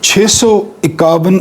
651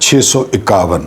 651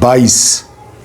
22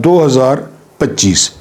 2025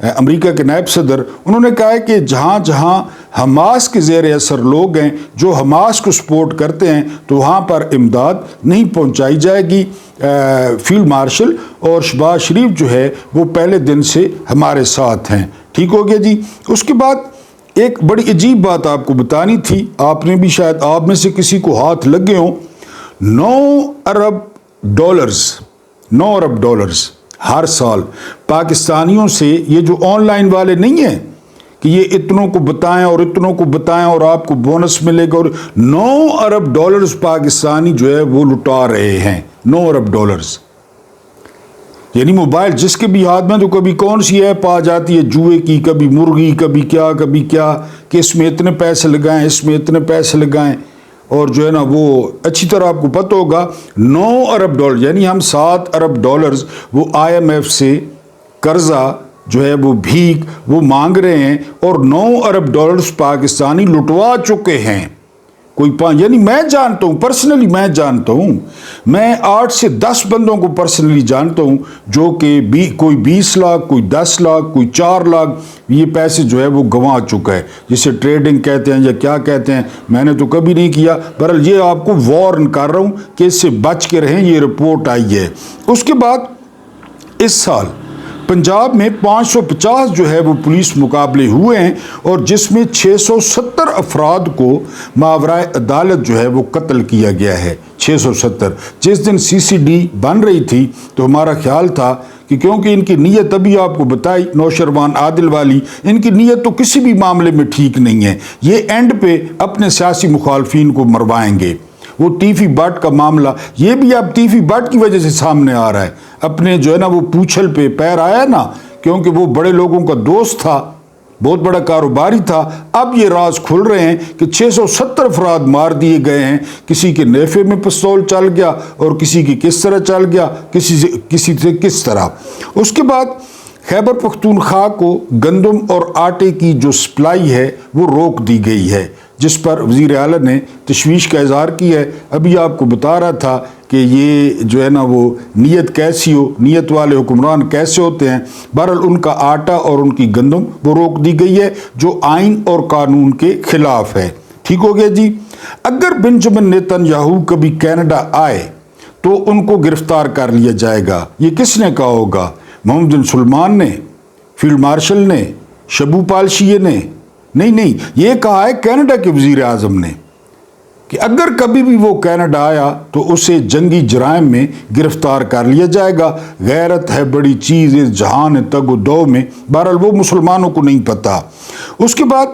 امریکہ کے نائب صدر، انہوں نے کہا ہے کہ جہاں جہاں حماس کے زیر اثر لوگ ہیں جو حماس کو سپورٹ کرتے ہیں تو وہاں پر امداد نہیں پہنچائی جائے گی۔ فیلڈ مارشل اور شہباز شریف جو ہے وہ پہلے دن سے ہمارے ساتھ ہیں۔ ٹھیک ہو گیا جی۔ اس کے بعد ایک بڑی عجیب بات آپ کو بتانی تھی، آپ نے بھی شاید آپ میں سے کسی کو ہاتھ لگے ہوں، 9 ارب ڈالرز ہر سال پاکستانیوں سے، یہ جو آن لائن والے نہیں ہیں کہ یہ اتنوں کو بتائیں اور اتنوں کو بتائیں اور آپ کو بونس ملے گا، اور 9 ارب ڈالرز پاکستانی جو ہے وہ لٹا رہے ہیں۔ 9 ارب ڈالرز یعنی موبائل جس کے بھی ہاتھ میں، تو کبھی کون سی ایپ آ جاتی ہے جوئے کی، کبھی مرغی، کبھی کیا کہ اس میں اتنے پیسے لگائیں، اس میں اتنے پیسے لگائیں، اور جو ہے نا وہ اچھی طرح آپ کو پتہ ہوگا 9 ارب ڈالر یعنی ہم 7 ارب ڈالرز وہ IMF سے قرضہ جو ہے وہ بھیک وہ مانگ رہے ہیں، اور 9 ارب ڈالرز پاکستانی لٹوا چکے ہیں۔ یعنی میں جانتا ہوں، پرسنلی میں جانتا ہوں، میں 8 سے 10 بندوں کو پرسنلی جانتا ہوں جو کہ کوئی 20 لاکھ، کوئی 10 لاکھ، کوئی 4 لاکھ یہ پیسے جو ہے وہ گنوا چکا ہے، جسے ٹریڈنگ کہتے ہیں یا کیا کہتے ہیں، میں نے تو کبھی نہیں کیا۔ بہرحال یہ آپ کو وارن کر رہا ہوں کہ اس سے بچ کے رہیں، یہ رپورٹ آئی ہے۔ اس کے بعد اس سال پنجاب میں 550 جو ہے وہ پولیس مقابلے ہوئے ہیں، اور جس میں 670 افراد کو ماورائے عدالت جو ہے وہ قتل کیا گیا ہے۔ 670 جس دن CCD بن رہی تھی تو ہمارا خیال تھا کہ کیونکہ ان کی نیت ابھی آپ کو بتائی نوشروان عادل والی، ان کی نیت تو کسی بھی معاملے میں ٹھیک نہیں ہے، یہ اینڈ پہ اپنے سیاسی مخالفین کو مروائیں گے۔ وہ ٹیفی بٹ کا معاملہ یہ بھی اب ٹیفی بٹ کی وجہ سے سامنے آ رہا ہے، اپنے جو ہے نا وہ پوچھل پہ پیر آیا نا، کیونکہ وہ بڑے لوگوں کا دوست تھا، بہت بڑا کاروباری تھا۔ اب یہ راز کھل رہے ہیں کہ 670 افراد مار دیے گئے ہیں، کسی کے نیفے میں پستول چل گیا اور کسی کی کس طرح چل گیا، کسی سے کس طرح۔ اس کے بعد خیبر پختونخوا کو گندم اور آٹے کی جو سپلائی ہے وہ روک دی گئی ہے، جس پر وزیر اعلیٰ نے تشویش کا اظہار کیا ہے۔ ابھی آپ کو بتا رہا تھا کہ یہ جو ہے نا وہ نیت کیسی ہو، نیت والے حکمران کیسے ہوتے ہیں۔ بہرحال ان کا آٹا اور ان کی گندم وہ روک دی گئی ہے، جو آئین اور قانون کے خلاف ہے۔ ٹھیک ہو گیا جی۔ اگر بنجمن نیتن یاہو کبھی کینیڈا آئے تو ان کو گرفتار کر لیا جائے گا۔ یہ کس نے کہا ہوگا؟ محمد بن سلمان نے، فیلڈ مارشل نے، شبو پال شیعہ نے؟ نہیں، یہ کہا ہے کینیڈا کے وزیر اعظم نے کہ اگر کبھی بھی وہ کینیڈا آیا تو اسے جنگی جرائم میں گرفتار کر لیا جائے گا۔ غیرت ہے بڑی چیز اس جہان تگ و دو میں۔ بہرحال وہ مسلمانوں کو نہیں پتا۔ اس کے بعد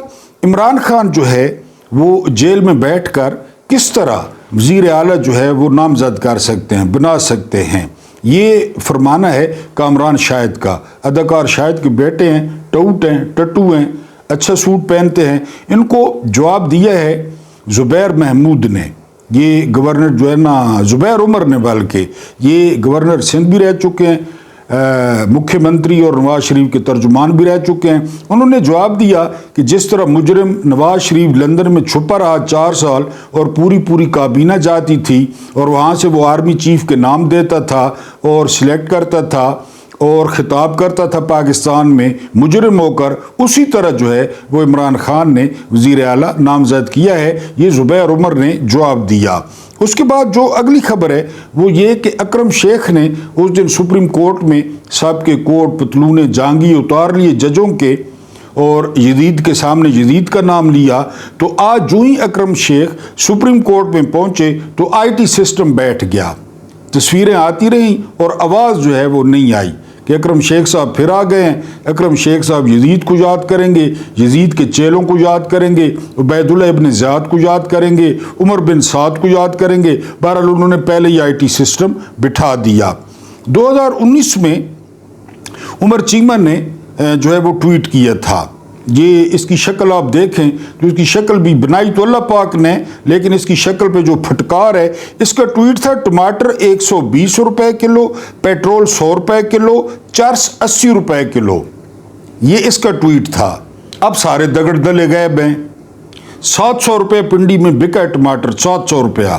عمران خان جو ہے وہ جیل میں بیٹھ کر کس طرح وزیر اعلیٰ جو ہے وہ نامزد کر سکتے ہیں، بنا سکتے ہیں، یہ فرمانا ہے کامران شاہد کا۔ اداکار شاہد کے بیٹے ہیں، ٹوٹ ہیں، ٹٹو ہیں، اچھا سوٹ پہنتے ہیں۔ ان کو جواب دیا ہے زبیر محمود نے، یہ گورنر جو ہے نا زبیر عمر نے، بلکہ یہ گورنر سندھ بھی رہ چکے ہیں، مکھیہ منتری اور نواز شریف کے ترجمان بھی رہ چکے ہیں۔ انہوں نے جواب دیا کہ جس طرح مجرم نواز شریف لندن میں چھپا رہا 4 سال اور پوری کابینہ جاتی تھی اور وہاں سے وہ آرمی چیف کے نام دیتا تھا اور سلیکٹ کرتا تھا اور خطاب کرتا تھا پاکستان میں مجرم ہو کر، اسی طرح جو ہے وہ عمران خان نے وزیر اعلیٰ نامزد کیا ہے۔ یہ زبیر عمر نے جواب دیا۔ اس کے بعد جو اگلی خبر ہے وہ یہ کہ اکرم شیخ نے اس دن سپریم کورٹ میں سب کے کوٹ پتلونے جانگی اتار لیے ججوں کے، اور یزید کے سامنے یزید کا نام لیا، تو آج جو ہی اکرم شیخ سپریم کورٹ میں پہنچے تو IT سسٹم بیٹھ گیا، تصویریں آتی رہیں اور آواز جو ہے وہ نہیں آئی کہ اکرم شیخ صاحب پھر آ گئے ہیں۔ اکرم شیخ صاحب یزید کو یاد کریں گے، یزید کے چیلوں کو یاد کریں گے، عبید اللہ ابن زیاد کو یاد کریں گے، عمر بن سعد کو یاد کریں گے۔ بہرحال انہوں نے پہلے ہی IT سسٹم بٹھا دیا۔ 2019 میں عمر چیمہ نے جو ہے وہ ٹویٹ کیا تھا، یہ اس کی شکل آپ دیکھیں، جو اس کی شکل بھی بنائی تو اللہ پاک نے، لیکن اس کی شکل پہ جو پھٹکار ہے، اس کا ٹویٹ تھا ٹماٹر 120 روپے کلو، پیٹرول 100 روپے کلو، چرس 80 روپے کلو، یہ اس کا ٹویٹ تھا۔ اب سارے دگڑ دلے غائب ہیں۔ 700 روپے پنڈی میں بکا ہے ٹماٹر، 700 روپیہ،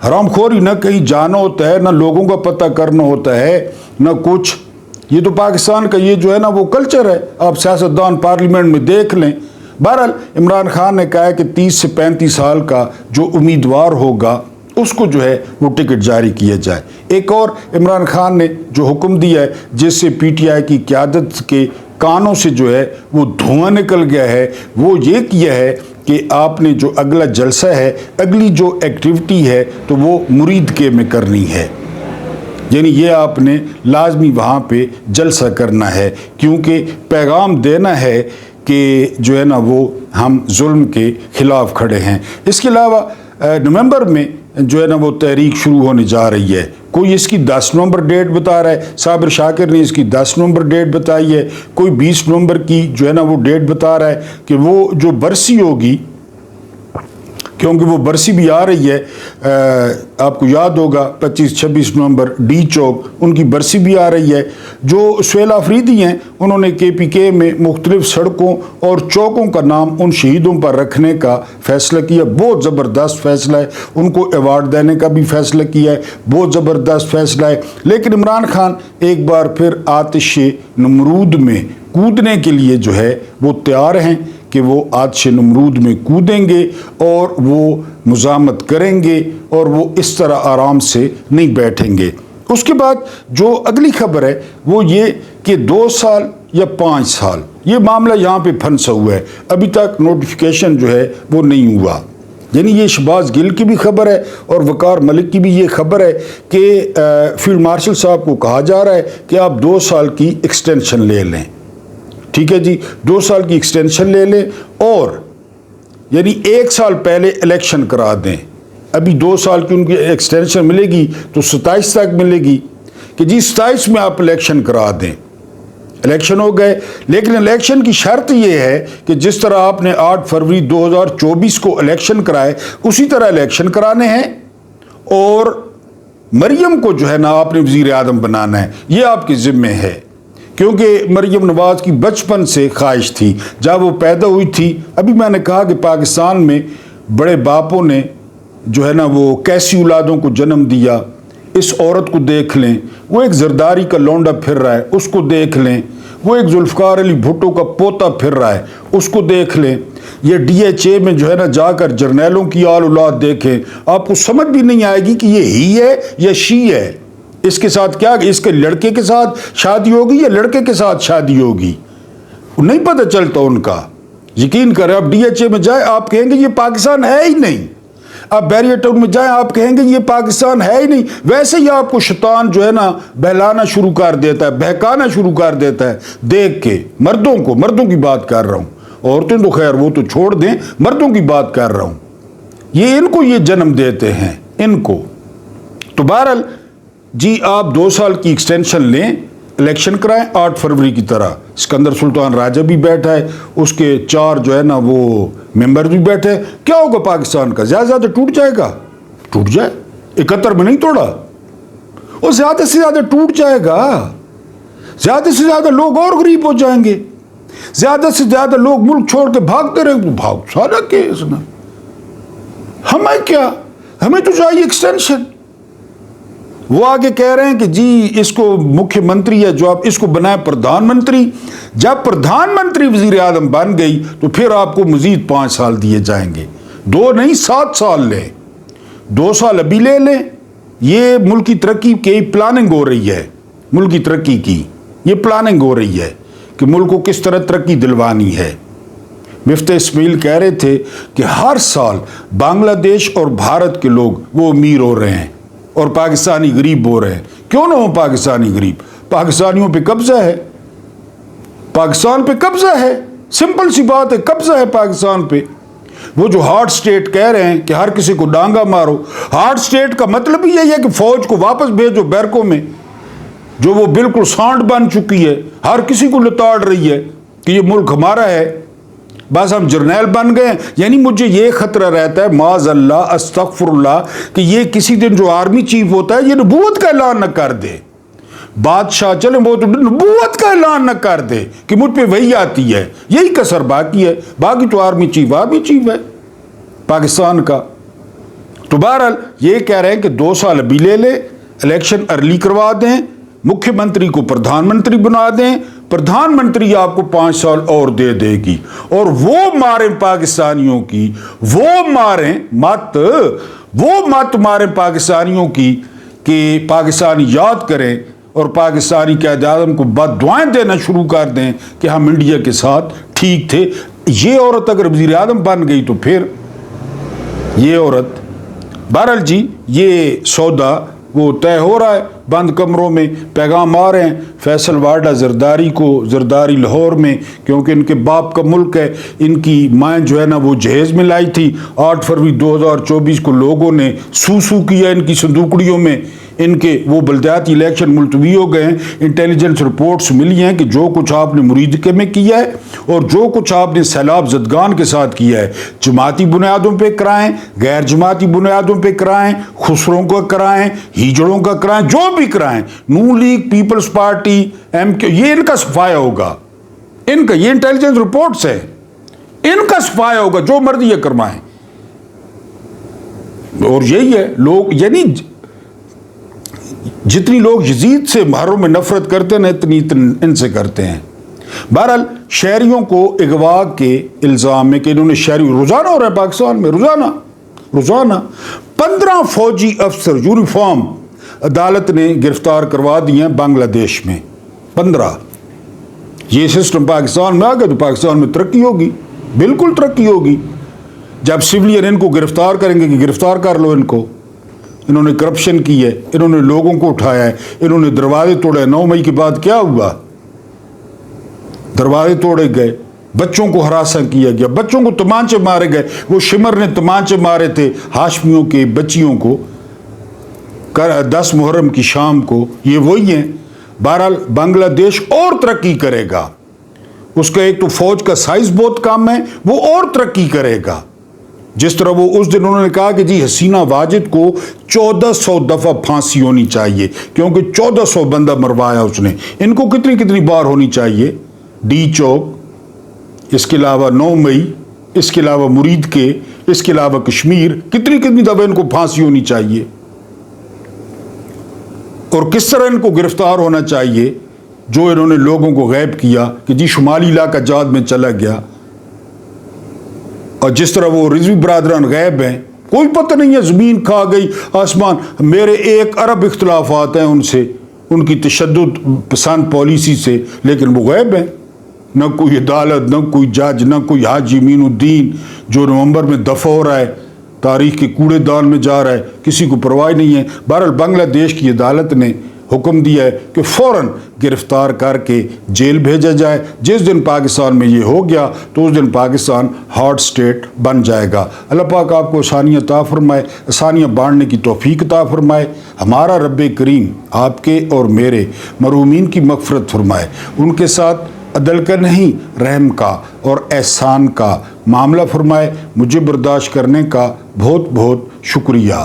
حرام خوری نہ کہیں جانا ہوتا ہے، نہ لوگوں کا پتہ کرنا ہوتا ہے، نہ کچھ. یہ تو پاکستان کا یہ جو ہے نا وہ کلچر ہے. آپ سیاستدان پارلیمنٹ میں دیکھ لیں. بہرحال عمران خان نے کہا ہے کہ 30 سے 35 سال کا جو امیدوار ہوگا اس کو جو ہے وہ ٹکٹ جاری کیا جائے. ایک اور عمران خان نے جو حکم دیا ہے جس سے پی ٹی آئی کی قیادت کے کانوں سے جو ہے وہ دھواں نکل گیا ہے، وہ یہ کیا ہے کہ آپ نے جو اگلا جلسہ ہے، اگلی جو ایکٹیویٹی ہے تو وہ مرید کے میں کرنی ہے. یعنی یہ آپ نے لازمی وہاں پہ جلسہ کرنا ہے، کیونکہ پیغام دینا ہے کہ جو ہے نا وہ ہم ظلم کے خلاف کھڑے ہیں. اس کے علاوہ نومبر میں جو ہے نا وہ تحریک شروع ہونے جا رہی ہے. کوئی اس کی 10 نومبر ڈیٹ بتا رہا ہے، صابر شاکر نے اس کی 10 نومبر ڈیٹ بتائی ہے. کوئی 20 نومبر کی جو ہے نا وہ ڈیٹ بتا رہا ہے کہ وہ جو برسی ہوگی، کیونکہ وہ برسی بھی آ رہی ہے. آپ کو یاد ہوگا 25-26 نومبر ڈی چوک ان کی برسی بھی آ رہی ہے. جو سہیل آفریدی ہیں انہوں نے کے پی کے میں مختلف سڑکوں اور چوکوں کا نام ان شہیدوں پر رکھنے کا فیصلہ کیا. بہت زبردست فیصلہ ہے. ان کو ایوارڈ دینے کا بھی فیصلہ کیا ہے. بہت زبردست فیصلہ ہے. لیکن عمران خان ایک بار پھر آتش نمرود میں کودنے کے لیے جو ہے وہ تیار ہیں کہ وہ آتش نمرود میں کودیں گے اور وہ مزاحمت کریں گے اور وہ اس طرح آرام سے نہیں بیٹھیں گے. اس کے بعد جو اگلی خبر ہے وہ یہ کہ 2 سال یا 5 سال یہ معاملہ یہاں پہ پھنسا ہوا ہے. ابھی تک نوٹیفیکیشن جو ہے وہ نہیں ہوا. یعنی یہ شہباز گل کی بھی خبر ہے اور وقار ملک کی بھی یہ خبر ہے کہ فیلڈ مارشل صاحب کو کہا جا رہا ہے کہ آپ 2 سال کی ایکسٹینشن لے لیں. ٹھیک ہے جی، 2 سال کی ایکسٹینشن لے لیں اور یعنی 1 سال پہلے الیکشن کرا دیں. ابھی 2 سال کی ان کی ایکسٹینشن ملے گی تو 27 تک ملے گی کہ جی 27 میں آپ الیکشن کرا دیں. الیکشن ہو گئے، لیکن الیکشن کی شرط یہ ہے کہ جس طرح آپ نے 8 فروری 2024 کو الیکشن کرائے اسی طرح الیکشن کرانے ہیں اور مریم کو جو ہے نا آپ نے وزیر اعظم بنانا ہے. یہ آپ کے ذمے ہے، کیونکہ مریم نواز کی بچپن سے خواہش تھی جب وہ پیدا ہوئی تھی. ابھی میں نے کہا کہ پاکستان میں بڑے باپوں نے جو ہے نا وہ کیسی اولادوں کو جنم دیا. اس عورت کو دیکھ لیں، وہ ایک زرداری کا لونڈا پھر رہا ہے، اس کو دیکھ لیں. وہ ایک ذوالفقار علی بھٹو کا پوتا پھر رہا ہے، اس کو دیکھ لیں. یہ ڈی ایچ اے میں جو ہے نا جا کر جرنیلوں کی آل اولاد دیکھیں، آپ کو سمجھ بھی نہیں آئے گی کہ یہ ہی ہے یا شی ہے. اس کے ساتھ کیا، اس کے لڑکے کے ساتھ شادی ہوگی یا لڑکے کے ساتھ شادی ہوگی، نہیں پتہ چلتا ان کا. یقین کریں، آپ ڈی ایچ اے میں جائیں آپ کہیں گے یہ پاکستان ہے ہی نہیں. آپ بیریئر ٹاؤن میں جائیں آپ کہیں گے یہ پاکستان ہے ہی نہیں. ویسے ہی آپ کو شیطان جو ہے نا بہلانا شروع کر دیتا ہے، بہکانا شروع کر دیتا ہے دیکھ کے. مردوں کی بات کر رہا ہوں، عورتیں تو خیر وہ تو چھوڑ دیں، مردوں کی بات کر رہا ہوں. یہ ان کو یہ جنم دیتے ہیں ان کو. تو بہرحال جی آپ 2 سال کی ایکسٹینشن لیں، الیکشن کرائیں 8 فروری کی طرح. اسکندر سلطان راجہ بھی بیٹھا ہے، اس کے 4 جو ہے نا وہ ممبر بھی بیٹھے. کیا ہوگا پاکستان کا؟ زیادہ ٹوٹ جائے گا. ٹوٹ جائے، 71 میں نہیں توڑا، اور زیادہ سے زیادہ ٹوٹ جائے گا. زیادہ سے زیادہ لوگ اور غریب ہو جائیں گے، زیادہ سے زیادہ لوگ ملک چھوڑ کے بھاگتے رہیں گے. بھاگ سارا کیس نا، ہمیں کیا، ہمیں تو چاہیے ایکسٹینشن. وہ آگے کہہ رہے ہیں کہ جی اس کو مکھیہ منتری ہے جو آپ اس کو بنائیں پردھان منتری. جب پردھان منتری وزیر اعظم بن گئی تو پھر آپ کو مزید 5 سال دیے جائیں گے. 2 نہیں 7 سال لیں، 2 سال ابھی لے لیں. یہ ملکی ترقی کی پلاننگ ہو رہی ہے، ملکی ترقی کی یہ پلاننگ ہو رہی ہے کہ ملک کو کس طرح ترقی دلوانی ہے. مفتاح اسماعیل کہہ رہے تھے کہ ہر سال بنگلہ دیش اور بھارت کے لوگ وہ امیر ہو رہے ہیں اور پاکستانی غریب ہو رہے ہیں. کیوں نہ ہو پاکستانی غریب؟ پاکستانیوں پہ قبضہ ہے، پاکستان پہ قبضہ ہے. سمپل سی بات ہے، قبضہ ہے پاکستان پہ. وہ جو ہارڈ سٹیٹ کہہ رہے ہیں کہ ہر کسی کو ڈانگا مارو، ہارڈ سٹیٹ کا مطلب ہی یہی ہے کہ فوج کو واپس بھیجو بیرکوں میں، جو وہ بالکل سانڈ بن چکی ہے، ہر کسی کو لتاڑ رہی ہے کہ یہ ملک ہمارا ہے. بس ہم جرنیل بن گئے. یعنی مجھے یہ خطرہ رہتا ہے معاذ اللہ استغفر اللہ کہ یہ کسی دن جو آرمی چیف ہوتا ہے یہ نبوت کا اعلان نہ کر دے. بادشاہ چلے وہ تو نبوت کا اعلان نہ کر دے کہ مجھ پہ وہی آتی ہے. یہی کسر باقی ہے، باقی تو آرمی چیف ہے پاکستان کا. تو بہرحال یہ کہہ رہے ہیں کہ 2 سال ابھی لے لے، الیکشن ارلی کروا دیں، مکھیہ منتری کو پردھان منتری بنا دیں، پردھان منتری آپ کو 5 سال اور دے دے گی، اور وہ ماریں پاکستانیوں کی، وہ ماریں مت ماریں پاکستانیوں کی کہ پاکستانی یاد کریں اور پاکستانی قائد اعظم کو بد دعائیں دینا شروع کر دیں کہ ہم انڈیا کے ساتھ ٹھیک تھے۔ یہ عورت اگر وزیر اعظم بن گئی تو پھر یہ عورت، بہرحال جی یہ سودا وہ طے ہو رہا ہے، بند کمروں میں پیغام آ رہے ہیں فیصل واڈا زرداری کو، زرداری لاہور میں، کیونکہ ان کے باپ کا ملک ہے، ان کی ماں جو ہے نا وہ جہیز میں لائی تھی، 8 فروری 2024 کو لوگوں نے سو کیا ان کی صندوقڑیوں میں، ان کے وہ بلدیاتی الیکشن ملتوی ہو گئے ہیں۔ انٹیلیجنس رپورٹس ملی ہیں کہ جو کچھ آپ نے مریدکے میں کیا ہے اور جو کچھ آپ نے سیلاب زدگان کے ساتھ کیا ہے، جماعتی بنیادوں پہ کرائیں، غیر جماعتی بنیادوں پہ کرائیں، خسروں کا کرائیں، ہیجڑوں کا کرائیں، جو بھی کرائیں، نون لیگ، پیپلز پارٹی، MQ، یہ ان کا صفایا ہوگا، ان کا، یہ انٹیلیجنس رپورٹس ہے، ان کا صفایا ہوگا، جو مرضی یہ کروائیں۔ اور یہی ہے لوگ، یعنی جتنی لوگ یزید سے محرم میں نفرت کرتے ہیں اتنی ان سے کرتے ہیں۔ بہرحال شہریوں کو اغوا کے الزام میں کہ انہوں نے شہری، روزانہ ہو رہا ہے پاکستان میں، روزانہ 15 فوجی افسر یونیفارم عدالت نے گرفتار کروا دیے ہیں بنگلہ دیش میں، 15۔ یہ سسٹم پاکستان میں آ گیا تو پاکستان میں ترقی ہوگی، بالکل ترقی ہوگی۔ جب سویلین ان کو گرفتار کریں گے کہ گرفتار کر لو ان کو، انہوں نے کرپشن کی ہے، انہوں نے لوگوں کو اٹھایا ہے، انہوں نے دروازے توڑے۔ 9 مئی کے بعد کیا ہوا؟ دروازے توڑے گئے، بچوں کو ہراساں کیا گیا، بچوں کو تمانچے مارے گئے۔ وہ شمر نے تمانچے مارے تھے ہاشمیوں کے بچیوں کو 10 محرم کی شام کو، یہ وہی ہیں۔ بہرحال بنگلہ دیش اور ترقی کرے گا، اس کا ایک تو فوج کا سائز بہت کم ہے، وہ اور ترقی کرے گا۔ جس طرح وہ اس دن انہوں نے کہا کہ جی حسینہ واجد کو 1400 دفعہ پھانسی ہونی چاہیے، کیونکہ 1400 بندہ مروایا اس نے۔ ان کو کتنی بار ہونی چاہیے؟ ڈی چوک، اس کے علاوہ 9 مئی، اس کے علاوہ مرید کے، اس کے علاوہ کشمیر، کتنی دفعہ ان کو پھانسی ہونی چاہیے؟ اور کس طرح ان کو گرفتار ہونا چاہیے جو انہوں نے لوگوں کو غائب کیا کہ جی شمالی علاقہ جات میں چلا گیا، اور جس طرح وہ رضوی برادران غائب ہیں، کوئی پتہ نہیں ہے، زمین کھا گئی آسمان۔ میرے 1 ارب اختلافات ہیں ان سے، ان کی تشدد پسند پالیسی سے، لیکن وہ غائب ہیں۔ نہ کوئی عدالت، نہ کوئی جج، نہ کوئی حاجی امین الدین جو نومبر میں دفع ہو رہا ہے، تاریخ کے کوڑے دان میں جا رہا ہے، کسی کو پرواہ نہیں ہے۔ بہرحال بنگلہ دیش کی عدالت نے حکم دیا ہے کہ فوراً گرفتار کر کے جیل بھیجا جائے۔ جس دن پاکستان میں یہ ہو گیا تو اس دن پاکستان ہاٹ سٹیٹ بن جائے گا۔ اللہ پاک آپ کو آسانیاں عطا فرمائے، آسانیاں بانٹنے کی توفیق عطا فرمائے۔ ہمارا رب کریم آپ کے اور میرے مرحومین کی مغفرت فرمائے، ان کے ساتھ عدل کا نہیں رحم کا اور احسان کا معاملہ فرمائے۔ مجھے برداشت کرنے کا بہت بہت شکریہ۔